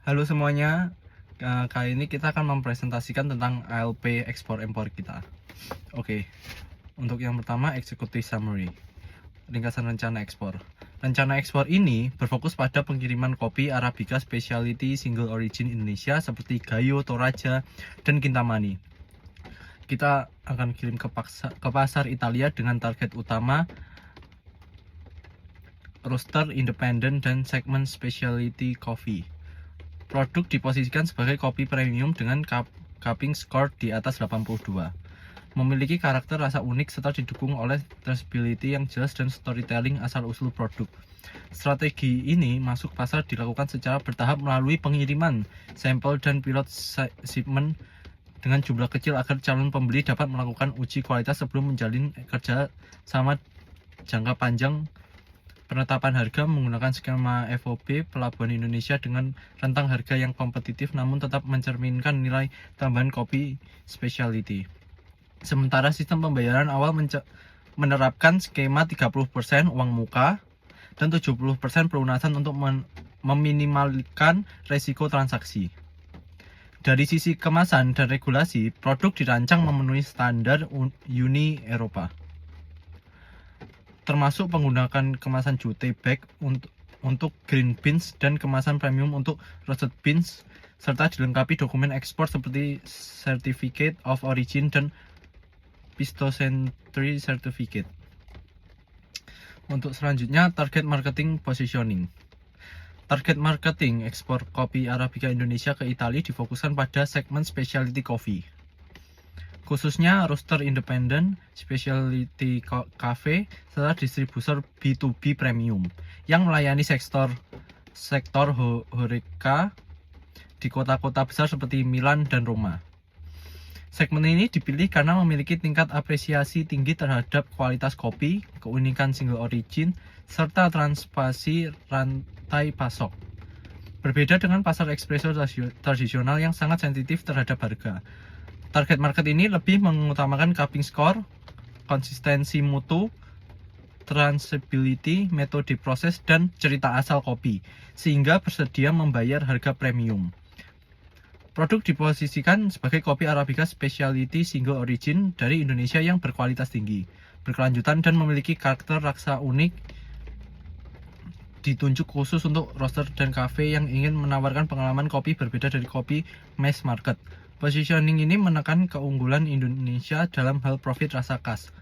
Halo semuanya, kali ini kita akan mempresentasikan tentang ALP ekspor-impor kita. Oke, untuk yang pertama Executive Summary, ringkasan rencana ekspor. Rencana ekspor ini berfokus pada pengiriman kopi Arabica Specialty Single Origin Indonesia seperti Gayo, Toraja, dan Kintamani. Kita akan kirim ke pasar Italia dengan target utama roaster independen dan segmen specialty coffee. Produk diposisikan sebagai kopi premium dengan cupping score di atas 82. Memiliki karakter rasa unik serta didukung oleh traceability yang jelas dan storytelling asal-usul produk. Strategi ini masuk pasar dilakukan secara bertahap melalui pengiriman sampel dan pilot shipment dengan jumlah kecil agar calon pembeli dapat melakukan uji kualitas sebelum menjalin kerja sama jangka panjang. Penetapan harga menggunakan skema FOB Pelabuhan Indonesia dengan rentang harga yang kompetitif namun tetap mencerminkan nilai tambahan kopi specialty. Sementara sistem pembayaran awal menerapkan skema 30% uang muka dan 70% pelunasan untuk meminimalkan resiko transaksi. Dari sisi kemasan dan regulasi, produk dirancang memenuhi standar Uni Eropa, termasuk menggunakan kemasan jute bag untuk green beans dan kemasan premium untuk roasted beans, serta dilengkapi dokumen ekspor seperti Certificate of Origin dan Phytosanitary Certificate. Untuk selanjutnya, target marketing positioning. Target marketing ekspor kopi Arabica Indonesia ke Italia difokuskan pada segmen specialty coffee, khususnya roaster independen, specialty cafe, serta distributor B2B premium yang melayani sektor HoReCa di kota-kota besar seperti Milan dan Roma. Segmen ini dipilih karena memiliki tingkat apresiasi tinggi terhadap kualitas kopi, keunikan single origin, serta transparansi rantai pasok. Berbeda dengan pasar espresso tradisional yang sangat sensitif terhadap harga, target market ini lebih mengutamakan cupping score, konsistensi mutu, traceability, metode proses, dan cerita asal kopi, sehingga bersedia membayar harga premium. Produk diposisikan sebagai kopi Arabica Specialty Single Origin dari Indonesia yang berkualitas tinggi, berkelanjutan, dan memiliki karakter rasa unik, ditunjuk khusus untuk roaster dan cafe yang ingin menawarkan pengalaman kopi berbeda dari kopi mass market. Positioning ini menekan keunggulan Indonesia dalam hal profit rasa khas.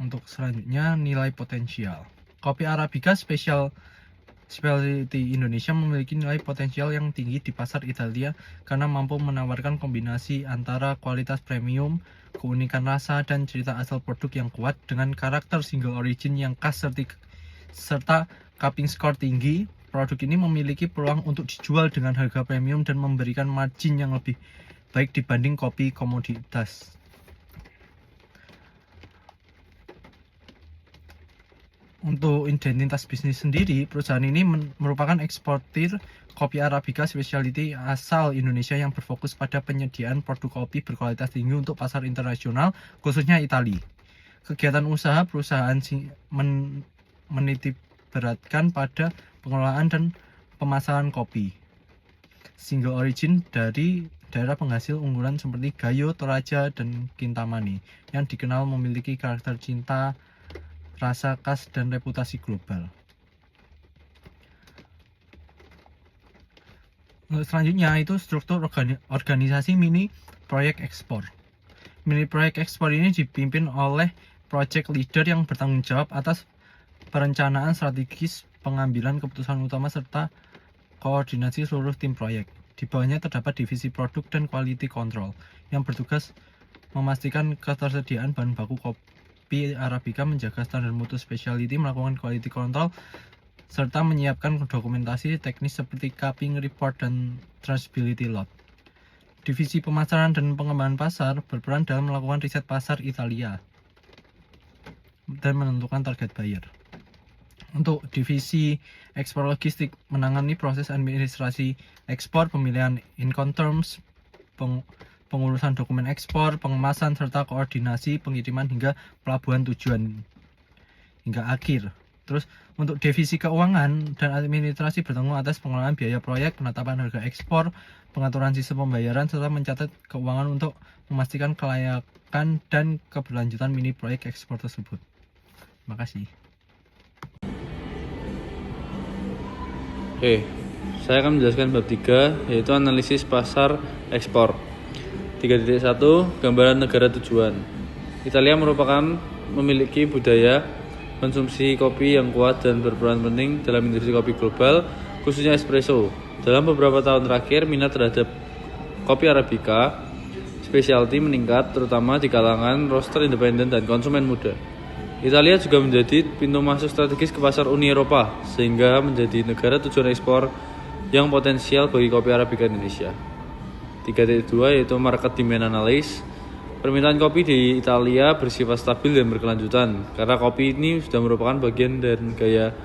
Untuk selanjutnya, nilai potensial. Kopi Arabica Specialty Indonesia memiliki nilai potensial yang tinggi di pasar Italia karena mampu menawarkan kombinasi antara kualitas premium, keunikan rasa, dan cerita asal produk yang kuat dengan karakter single origin yang khas serta cupping score tinggi. Produk ini memiliki peluang untuk dijual dengan harga premium dan memberikan margin yang lebih baik dibanding kopi komoditas. Untuk identitas bisnis sendiri, perusahaan ini merupakan eksportir kopi Arabica Specialty asal Indonesia yang berfokus pada penyediaan produk kopi berkualitas tinggi untuk pasar internasional, khususnya Italia. Kegiatan usaha perusahaan menitikberatkan pada pengelolaan dan pemasaran kopi single origin dari daerah penghasil unggulan seperti Gayo, Toraja, dan Kintamani yang dikenal memiliki karakter cinta, rasa khas, dan reputasi global. Selanjutnya itu struktur organisasi mini proyek ekspor. Mini proyek ekspor ini dipimpin oleh project leader yang bertanggung jawab atas perencanaan strategis, pengambilan keputusan utama, serta koordinasi seluruh tim proyek. Di bawahnya terdapat divisi produk dan quality control yang bertugas memastikan ketersediaan bahan baku kopi Arabica, menjaga standar mutu specialty, melakukan quality control, serta menyiapkan dokumentasi teknis seperti cupping report dan traceability log. Divisi pemasaran dan pengembangan pasar berperan dalam melakukan riset pasar Italia dan menentukan target buyer. Untuk divisi ekspor logistik menangani proses administrasi ekspor, pemilihan Incoterms, pengurusan dokumen ekspor, pengemasan, serta koordinasi pengiriman hingga pelabuhan tujuan hingga akhir. Terus untuk divisi keuangan dan administrasi bertanggung atas pengelolaan biaya proyek, penetapan harga ekspor, pengaturan sistem pembayaran, serta mencatat keuangan untuk memastikan kelayakan dan keberlanjutan mini proyek ekspor tersebut. Terima kasih. Oke, saya akan menjelaskan bab 3, yaitu analisis pasar ekspor. 3.1 Gambaran negara tujuan. Italia memiliki budaya konsumsi kopi yang kuat dan berperan penting dalam industri kopi global, khususnya espresso. Dalam beberapa tahun terakhir, minat terhadap kopi Arabica specialty meningkat, terutama di kalangan roaster independen dan konsumen muda. Italia juga menjadi pintu masuk strategis ke pasar Uni Eropa, sehingga menjadi negara tujuan ekspor yang potensial bagi kopi Arabica Indonesia. 3.2 yaitu market demand analysis. Permintaan kopi di Italia bersifat stabil dan berkelanjutan, karena kopi ini sudah merupakan bagian dan gaya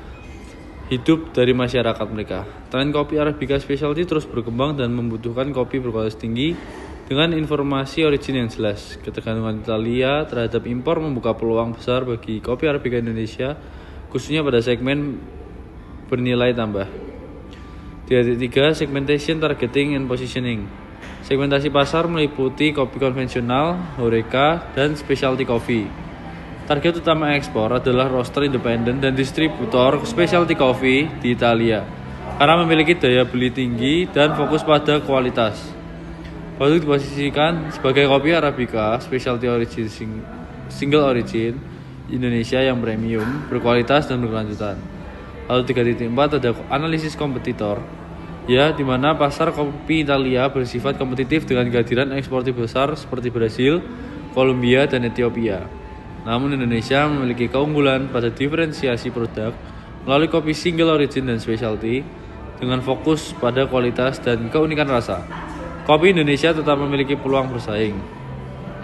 hidup dari masyarakat mereka. Tren kopi Arabica specialty terus berkembang dan membutuhkan kopi berkualitas tinggi dengan informasi origin yang jelas. Ketergantungan Italia terhadap impor membuka peluang besar bagi kopi Arabica Indonesia, khususnya pada segmen bernilai tambah. 3.3 Segmentation, Targeting, and Positioning. Segmentasi pasar meliputi kopi konvensional, horeca, dan specialty coffee. Target utama ekspor adalah roaster independen dan distributor specialty coffee di Italia, karena memiliki daya beli tinggi dan fokus pada kualitas. Produk diposisikan sebagai kopi Arabica specialty origin single origin Indonesia yang premium, berkualitas, dan berkelanjutan. Lalu 3.4 ada analisis kompetitor, ya, di mana pasar kopi Italia bersifat kompetitif dengan kehadiran eksportir besar seperti Brasil, Kolombia, dan Ethiopia. Namun Indonesia memiliki keunggulan pada diferensiasi produk melalui kopi single origin dan specialty dengan fokus pada kualitas dan keunikan rasa. Kopi Indonesia tetap memiliki peluang bersaing.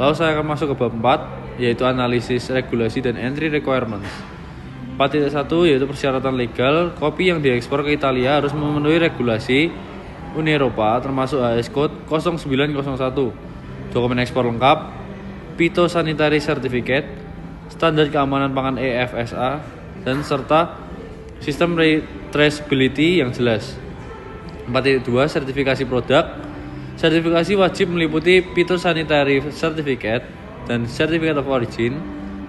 Lalu saya akan masuk ke bab 4, yaitu analisis regulasi dan entry requirements. 4.1 yaitu persyaratan legal. Kopi yang diekspor ke Italia harus memenuhi regulasi Uni Eropa, termasuk HS Code 0901, dokumen ekspor lengkap, Phytosanitary Certificate, standar keamanan pangan EFSA, dan serta sistem traceability yang jelas. 4.2 Sertifikasi produk. Sertifikasi wajib meliputi Phytosanitary Certificate dan Certificate of Origin,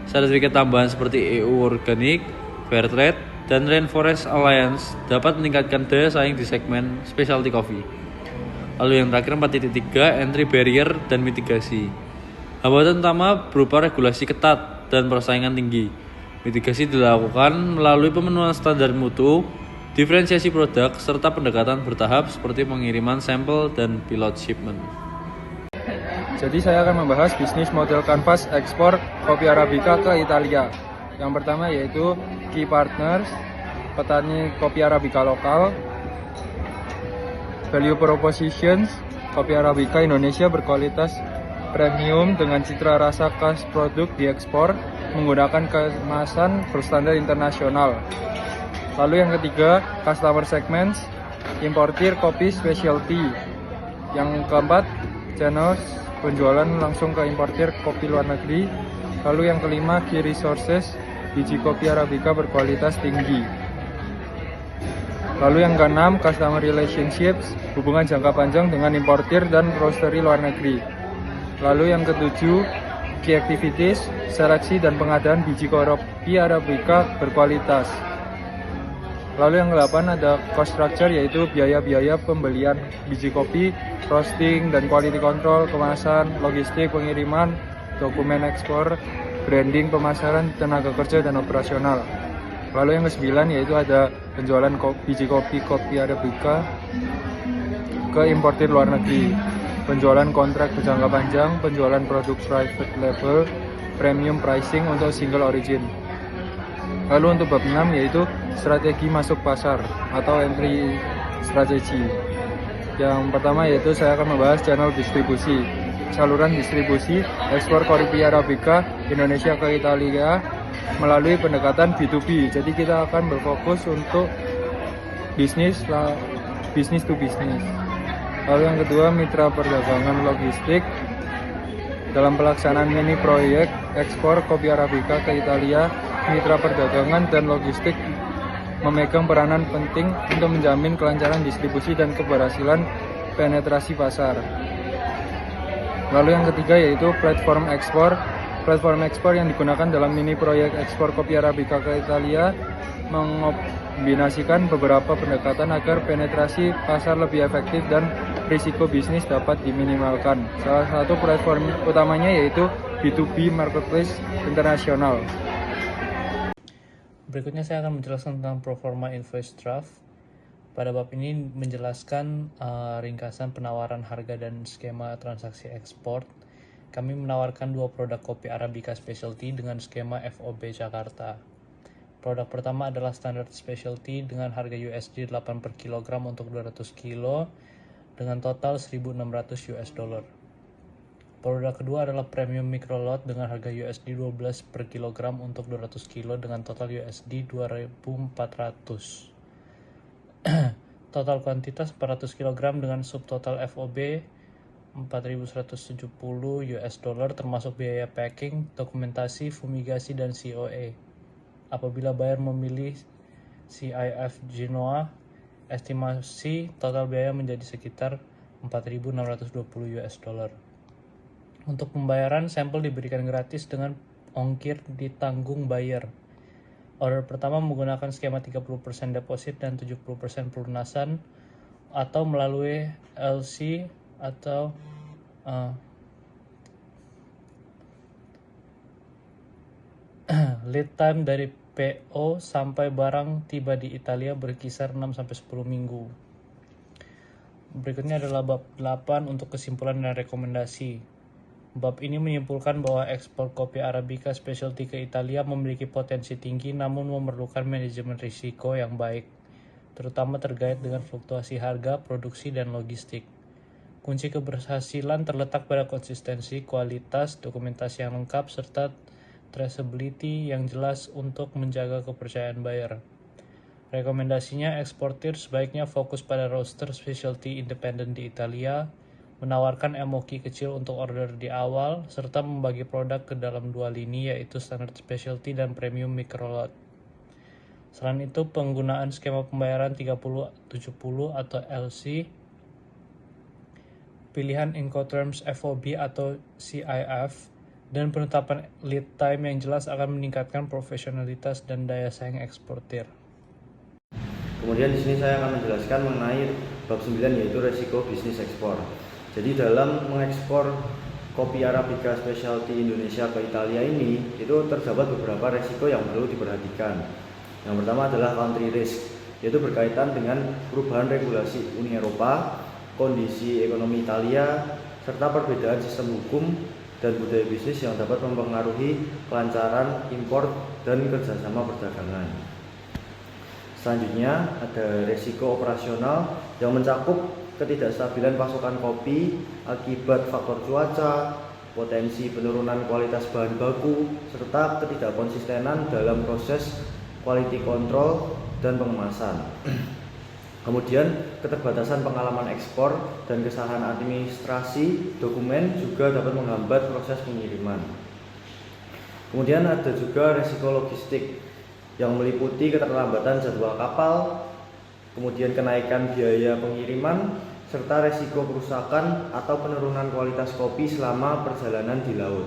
sertifikat tambahan seperti EU Organic, Fair Trade, dan Rainforest Alliance dapat meningkatkan daya saing di segmen specialty coffee. Lalu yang terakhir 4.3 Entry barrier dan mitigasi. Hambatan utama berupa regulasi ketat dan persaingan tinggi. Mitigasi dilakukan melalui pemenuhan standar mutu, diferensiasi produk, serta pendekatan bertahap seperti pengiriman sampel dan pilot shipment. Jadi saya akan membahas bisnis model kanvas ekspor kopi Arabica ke Italia. Yang pertama yaitu key partners, petani kopi Arabica lokal, value propositions, kopi Arabica Indonesia berkualitas premium dengan citra rasa khas produk diekspor menggunakan kemasan berstandar internasional. Lalu yang ketiga, customer segments, importir kopi specialty. Yang keempat, channels penjualan langsung ke importir kopi luar negeri. Lalu yang kelima, key resources, biji kopi Arabica berkualitas tinggi. Lalu yang keenam, customer relationships, hubungan jangka panjang dengan importir dan roastery luar negeri. Lalu yang ketujuh, key activities, seleksi dan pengadaan biji kopi Arabica berkualitas. Lalu yang ke-8 ada cost structure, yaitu biaya-biaya pembelian biji kopi, roasting dan quality control, kemasan, logistik, pengiriman, dokumen ekspor, branding, pemasaran, tenaga kerja, dan operasional. Lalu yang ke-9 yaitu ada penjualan biji kopi Arabica ke importir luar negeri, penjualan kontrak berjangka panjang, penjualan produk private label, premium pricing untuk single origin. Lalu untuk bab 6 yaitu strategi masuk pasar atau entry strategi. Yang pertama yaitu saya akan membahas channel distribusi, saluran distribusi ekspor kopi Arabica Indonesia ke Italia melalui pendekatan B2B. Jadi kita akan berfokus untuk bisnis to bisnis. Lalu yang kedua, mitra perdagangan logistik dalam pelaksanaan mini proyek ekspor kopi Arabica ke Italia. mitra perdagangan dan logistik memegang peranan penting untuk menjamin kelancaran distribusi dan keberhasilan penetrasi pasar. Lalu yang ketiga yaitu platform ekspor. Platform ekspor yang digunakan dalam mini proyek ekspor kopi Arabica ke Italia mengombinasikan beberapa pendekatan agar penetrasi pasar lebih efektif dan risiko bisnis dapat diminimalkan. Salah satu platform utamanya yaitu B2B Marketplace Internasional. Berikutnya saya akan menjelaskan tentang Proforma Invoice Draft. Pada bab ini menjelaskan ringkasan penawaran harga dan skema transaksi ekspor. Kami menawarkan dua produk kopi Arabica Specialty dengan skema FOB Jakarta. Produk pertama adalah Standard Specialty dengan harga USD 8 per kilogram untuk 200 kilo dengan total 1.600 US dollar. Produk kedua adalah Premium Micro Lot dengan harga USD 12 per kilogram untuk 200 kilo dengan total USD 2.400. Total kuantitas 400 kg dengan subtotal FOB 4.170 US dollar termasuk biaya packing, dokumentasi, fumigasi, dan COA. Apabila buyer memilih CIF Genoa, estimasi total biaya menjadi sekitar 4.620 US dollar. Untuk pembayaran, sampel diberikan gratis dengan ongkir ditanggung buyer. Order pertama menggunakan skema 30% deposit dan 70% pelunasan atau melalui LC atau lead time dari PO sampai barang tiba di Italia berkisar 6-10 minggu. Berikutnya adalah bab 8 untuk kesimpulan dan rekomendasi. Bab ini menyimpulkan bahwa ekspor kopi Arabica Specialty ke Italia memiliki potensi tinggi namun memerlukan manajemen risiko yang baik, terutama terkait dengan fluktuasi harga, produksi, dan logistik. Kunci keberhasilan terletak pada konsistensi, kualitas, dokumentasi yang lengkap, serta traceability yang jelas untuk menjaga kepercayaan buyer. Rekomendasinya, eksportir sebaiknya fokus pada roaster specialty independen di Italia, menawarkan MOQ kecil untuk order di awal, serta membagi produk ke dalam dua lini yaitu standard specialty dan premium microlot. Selain itu, penggunaan skema pembayaran 30-70 atau LC, pilihan Incoterms FOB atau CIF, dan penetapan lead time yang jelas akan meningkatkan profesionalitas dan daya saing eksportir. Kemudian di sini saya akan menjelaskan mengenai bab 9 yaitu resiko bisnis ekspor. Jadi dalam mengekspor kopi Arabica Specialty Indonesia ke Italia ini itu terdapat beberapa resiko yang perlu diperhatikan. Yang pertama adalah country risk, yaitu berkaitan dengan perubahan regulasi Uni Eropa, kondisi ekonomi Italia, serta perbedaan sistem hukum dan budaya bisnis yang dapat mempengaruhi kelancaran impor dan kerjasama perdagangan. Selanjutnya ada resiko operasional yang mencakup ketidakstabilan pasokan kopi akibat faktor cuaca, potensi penurunan kualitas bahan baku, serta ketidakkonsistenan dalam proses quality control dan pengemasan. Kemudian keterbatasan pengalaman ekspor dan kesalahan administrasi dokumen juga dapat menghambat proses pengiriman. Kemudian ada juga risiko logistik yang meliputi keterlambatan jadwal kapal, kemudian kenaikan biaya pengiriman, serta risiko kerusakan atau penurunan kualitas kopi selama perjalanan di laut.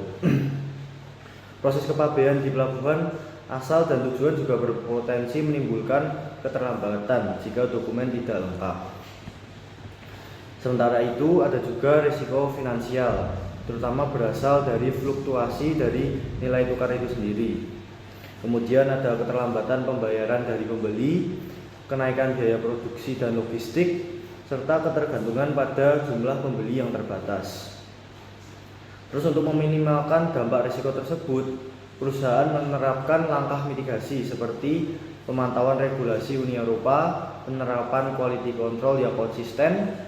Proses kepabean di pelabuhan asal dan tujuan juga berpotensi menimbulkan keterlambatan jika dokumen tidak lengkap. Sementara itu ada juga risiko finansial, terutama berasal dari fluktuasi dari nilai tukar itu sendiri. Kemudian ada keterlambatan pembayaran dari pembeli, kenaikan biaya produksi dan logistik, serta ketergantungan pada jumlah pembeli yang terbatas. Terus untuk meminimalkan dampak risiko tersebut, perusahaan menerapkan langkah mitigasi seperti pemantauan regulasi Uni Eropa, penerapan quality control yang konsisten,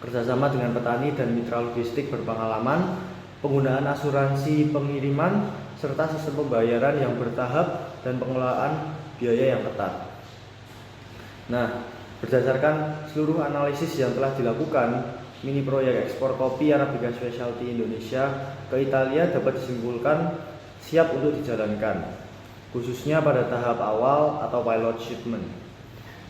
kerjasama dengan petani dan mitra logistik berpengalaman, penggunaan asuransi pengiriman, serta sistem pembayaran yang bertahap dan pengelolaan biaya yang ketat. Nah, berdasarkan seluruh analisis yang telah dilakukan, mini proyek ekspor kopi Arabica Specialty Indonesia ke Italia dapat disimpulkan siap untuk dijalankan. khususnya pada tahap awal atau pilot shipment.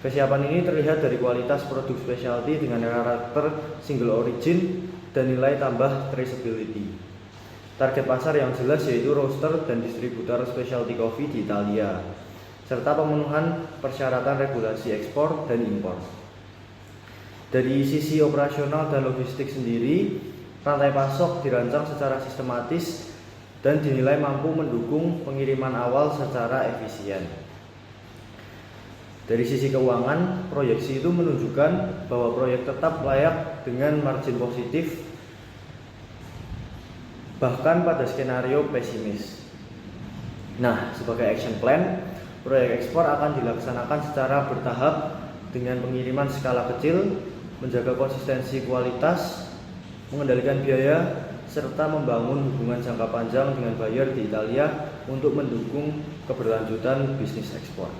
Kesiapan ini terlihat dari kualitas produk specialty dengan karakter single origin dan nilai tambah traceability. Target pasar yang jelas yaitu roaster dan distributor specialty coffee di Italia, serta pemenuhan persyaratan regulasi ekspor dan impor. Dari sisi operasional dan logistik sendiri, rantai pasok dirancang secara sistematis dan dinilai mampu mendukung pengiriman awal secara efisien. Dari sisi keuangan, proyeksi itu menunjukkan bahwa proyek tetap layak dengan margin positif, bahkan pada skenario pesimis. Nah, sebagai action plan, proyek ekspor akan dilaksanakan secara bertahap dengan pengiriman skala kecil, menjaga konsistensi kualitas, mengendalikan biaya, serta membangun hubungan jangka panjang dengan buyer di Italia untuk mendukung keberlanjutan bisnis ekspor.